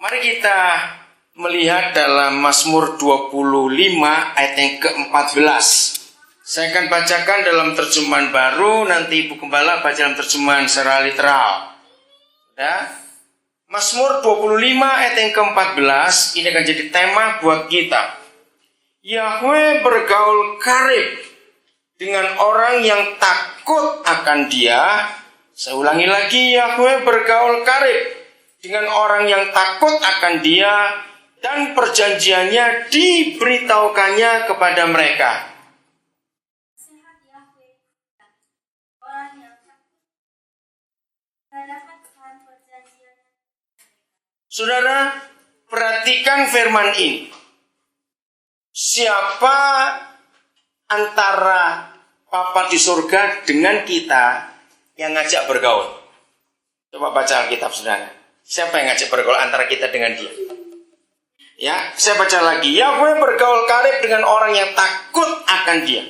Mari kita melihat dalam Mazmur 25 ayat yang ke-14. Saya akan bacakan dalam terjemahan baru, nanti Ibu Gembala baca dalam terjemahan secara literal. Ya. Mazmur 25 ayat yang ke-14 ini akan jadi tema buat kita. Yahweh bergaul karib dengan orang yang takut akan Dia. Saya ulangi lagi, Yahweh bergaul karib dengan orang yang takut akan Dia, dan perjanjiannya diberitahukannya kepada mereka. Saudara, perhatikan firman ini. Siapa antara Bapa di surga dengan kita yang ngajak bergaul? Coba baca Alkitab, saudara. Siapa yang ngajak bergaul antara kita dengan Dia? Ya, saya baca lagi. Yahweh bergaul karib dengan orang yang takut akan Dia.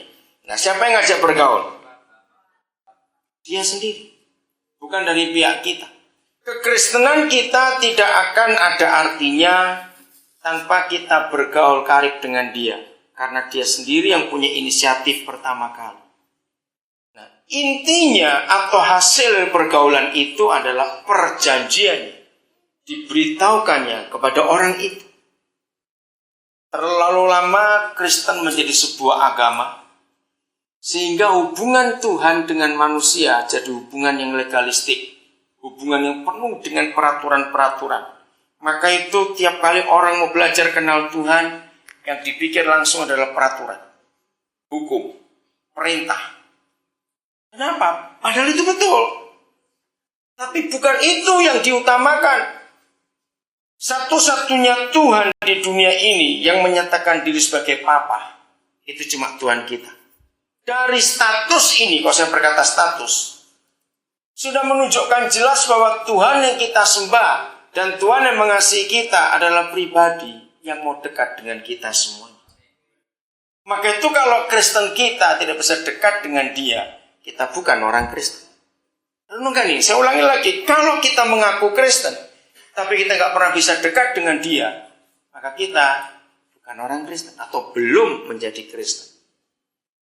Nah, siapa yang ngajak bergaul? Dia sendiri. Bukan dari pihak kita. Kekristenan kita tidak akan ada artinya tanpa kita bergaul karib dengan Dia. Karena Dia sendiri yang punya inisiatif pertama kali. Nah, intinya atau hasil pergaulan itu adalah perjanjiannya. Diberitahukannya kepada orang itu. Terlalu lama Kristen menjadi sebuah agama, sehingga hubungan Tuhan dengan manusia jadi hubungan yang legalistik, hubungan yang penuh dengan peraturan-peraturan. Maka itu tiap kali orang mau belajar kenal Tuhan, yang dipikir langsung adalah peraturan, hukum, perintah. Kenapa? Padahal itu betul. Tapi bukan itu yang diutamakan. Satu-satunya Tuhan di dunia ini yang menyatakan diri sebagai Papa, itu cuma Tuhan kita. Dari status ini, kalau saya berkata status, sudah menunjukkan jelas bahwa Tuhan yang kita sembah dan Tuhan yang mengasihi kita adalah pribadi yang mau dekat dengan kita semuanya. Maka itu kalau Kristen kita tidak bisa dekat dengan Dia, kita bukan orang Kristen. Renungkan ini, saya ulangi lagi. Kalau kita mengaku Kristen, tapi kita nggak pernah bisa dekat dengan Dia, maka kita bukan orang Kristen atau belum menjadi Kristen.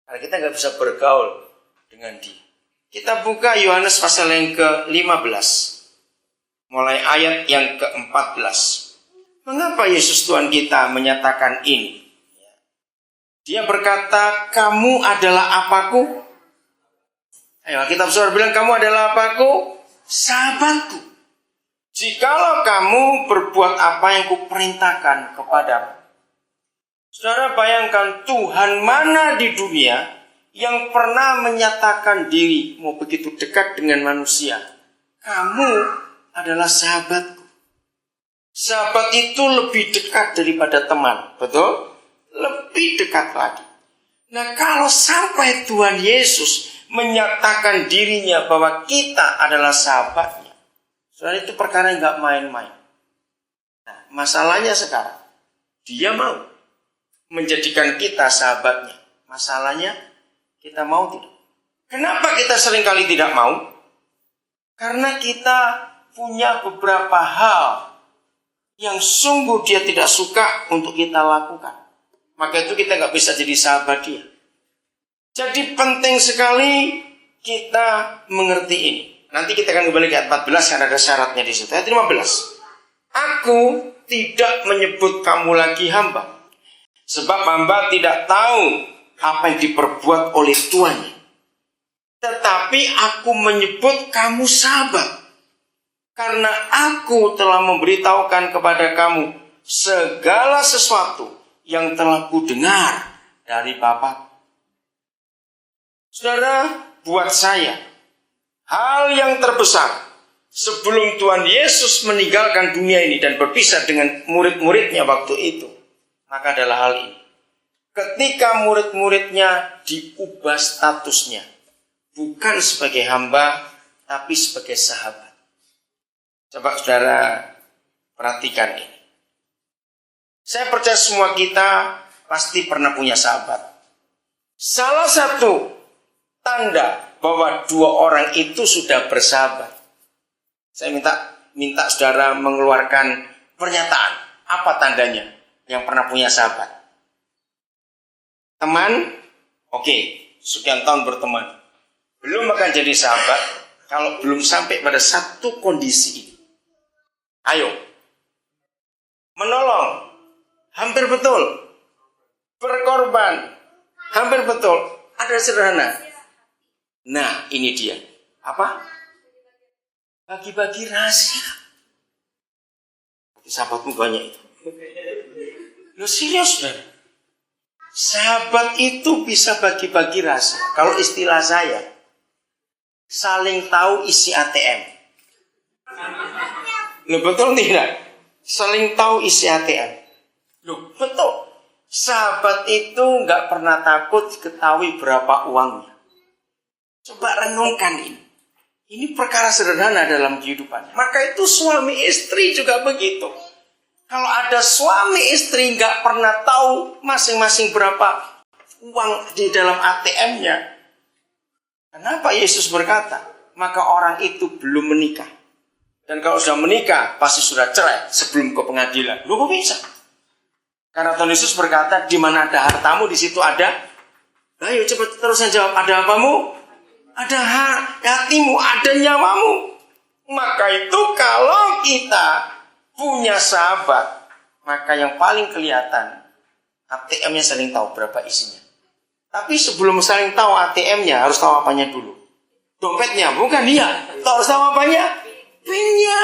Karena kita nggak bisa bergaul dengan Dia. Kita buka Yohanes pasal yang ke-15, mulai ayat yang ke-14. Mengapa Yesus Tuhan kita menyatakan ini? Dia berkata, kamu adalah apaku? Ayo, kita saudara bilang, kamu adalah apaku? Sahabatku. Jikalau kamu berbuat apa yang kuperintahkan kepadamu. Saudara bayangkan, Tuhan mana di dunia yang pernah menyatakan diri mau begitu dekat dengan manusia? Kamu adalah sahabatku. Sahabat itu lebih dekat daripada teman, betul? Lebih dekat lagi. Nah, kalau sampai Tuhan Yesus menyatakan dirinya bahwa kita adalah sahabatnya, saudara, itu perkara yang gak main-main. Nah, masalahnya sekarang, Dia mau menjadikan kita sahabatnya. Masalahnya, kita mau tidak? Kenapa kita seringkali tidak mau? Karena kita punya beberapa hal yang sungguh Dia tidak suka untuk kita lakukan. Maka itu kita gak bisa jadi sahabat Dia. Jadi penting sekali kita mengerti ini. Nanti kita akan kembali ke ayat 14 karena ada syaratnya di situ. Ayat 15. Aku tidak menyebut kamu lagi hamba, sebab hamba tidak tahu apa yang diperbuat oleh tuannya. Tetapi aku menyebut kamu sahabat, karena aku telah memberitahukan kepada kamu segala sesuatu yang telah kudengar dari Bapa. Saudara, buat saya, hal yang terbesar sebelum Tuhan Yesus meninggalkan dunia ini dan berpisah dengan murid-muridnya waktu itu, maka adalah hal ini. Ketika murid-muridnya diubah statusnya, bukan sebagai hamba, tapi sebagai sahabat. Coba saudara perhatikan ini. Saya percaya semua kita pasti pernah punya sahabat. Salah satu tanda bahwa dua orang itu sudah bersahabat, saya minta saudara mengeluarkan pernyataan. Apa tandanya yang pernah punya sahabat? Teman, oke, sekian tahun berteman. Belum akan jadi sahabat kalau belum sampai pada satu kondisi ini. Ayo. Menolong. Hampir betul. Berkorban. Hampir betul. Ada sederhana. Nah, ini dia. Apa? Bagi-bagi rahasia. Sahabatmu banyak itu. Lu serius, kan? Sahabat itu bisa bagi-bagi rahasia. Kalau istilah saya, saling tahu isi ATM. Loh, betul tidak? Saling tahu isi ATM. Loh, betul. Sahabat itu nggak pernah takut ketahui berapa uangnya. Coba renungkan ini. Ini perkara sederhana dalam kehidupan. Maka itu suami istri juga begitu. Kalau ada suami istri nggak pernah tahu masing-masing berapa uang di dalam ATM-nya. Kenapa Yesus berkata, maka orang itu belum menikah. Dan kalau sudah menikah, pasti sudah cerai sebelum ke pengadilan. Loh, kok bisa? Karena Tuhan Yesus berkata, di mana ada hartamu, di situ ada. Ayo cepat terusnya jawab, ada apamu? Ada hatimu, ada nyawamu. Maka itu kalau kita punya sahabat, maka yang paling kelihatan ATM-nya saling tahu berapa isinya. Tapi sebelum saling tahu ATM-nya, harus tahu apanya dulu. Dompetnya, bukan dia. Harus tahu apanya? PIN-nya.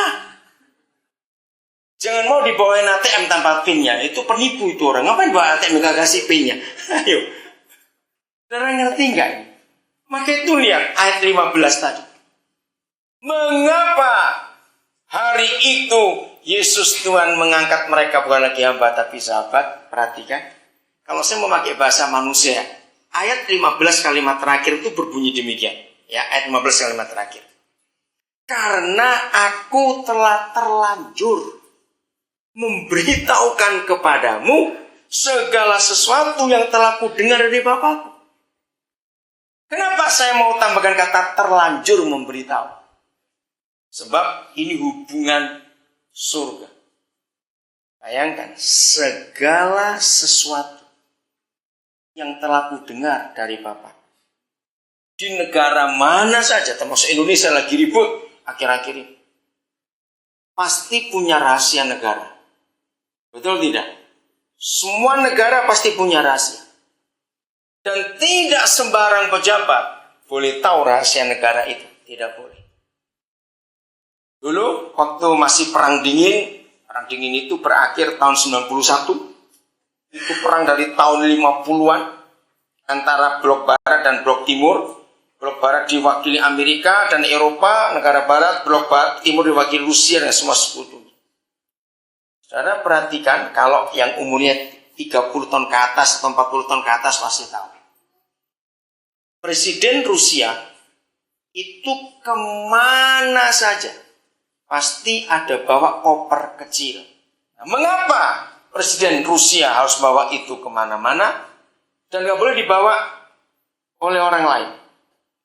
Jangan mau dibawain ATM tanpa PIN-nya. Itu penipu itu orang. Ngapain bawa ATM nggak kasih PIN-nya? Ayo. Saudara ngerti nggak? Maka itu lihat ayat 15 tadi. Mengapa hari itu Yesus Tuhan mengangkat mereka bukan lagi hamba tapi sahabat? Perhatikan. Kalau saya mau pakai bahasa manusia, ayat 15 kalimat terakhir itu berbunyi demikian. Ya, ayat 15 kalimat terakhir. Karena aku telah terlanjur memberitahukan kepadamu segala sesuatu yang telah kudengar dari Bapakku. Kenapa saya mau tambahkan kata terlanjur memberitahu? Sebab ini hubungan surga. Bayangkan, segala sesuatu yang telah kudengar dari Bapa. Di negara mana saja, termasuk Indonesia lagi ribut akhir-akhir ini, pasti punya rahasia negara. Betul tidak? Semua negara pasti punya rahasia. Dan tidak sembarang pejabat boleh tahu rahasia negara itu. Tidak boleh. Dulu waktu masih perang dingin itu berakhir tahun 91. Itu perang dari tahun 50-an antara blok barat dan blok timur. Blok barat diwakili Amerika dan Eropa, negara barat, blok barat, timur diwakili Rusia dan semua sekutu. Saudara perhatikan, kalau yang umurnya 30 tahun ke atas atau 40 tahun ke atas pasti tahu. Presiden Rusia itu kemana saja pasti ada bawa koper kecil. Nah, mengapa Presiden Rusia harus bawa itu kemana-mana dan gak boleh dibawa oleh orang lain?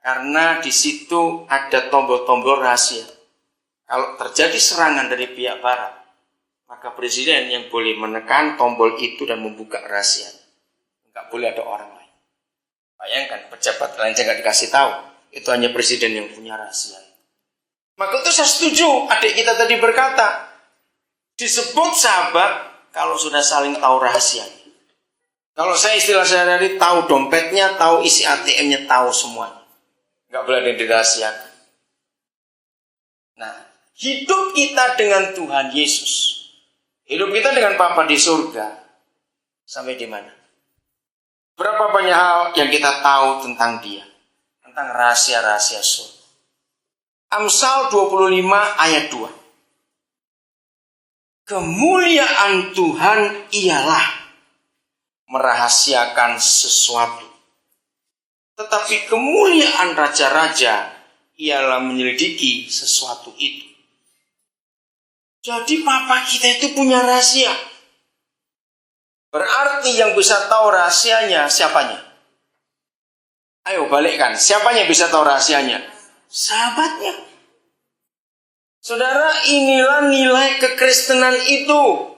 Karena di situ ada tombol-tombol rahasia. Kalau terjadi serangan dari pihak barat, maka presiden yang boleh menekan tombol itu dan membuka rahasia. Enggak boleh ada orang lain. Bayangkan, pejabat lain nggak dikasih tahu. Itu hanya presiden yang punya rahasia. Maka itu saya setuju. Adik kita tadi berkata, disebut sahabat kalau sudah saling tahu rahasianya. Kalau saya istilah sehari-hari, tahu dompetnya, tahu isi ATM-nya, tahu semuanya. Nggak boleh ada yang dirahasiakan. Nah, hidup kita dengan Tuhan Yesus, hidup kita dengan Bapa di surga, sampai di mana? Berapa banyak hal yang kita tahu tentang Dia, tentang rahasia-rahasia surga. Amsal 25 ayat 2. Kemuliaan Tuhan ialah merahasiakan sesuatu. Tetapi kemuliaan raja-raja ialah menyelidiki sesuatu itu. Jadi Papa kita itu punya rahasia. Berarti yang bisa tahu rahasianya siapanya? Ayo balikkan, siapanya bisa tahu rahasianya? Sahabatnya. Saudara, inilah nilai kekristenan itu.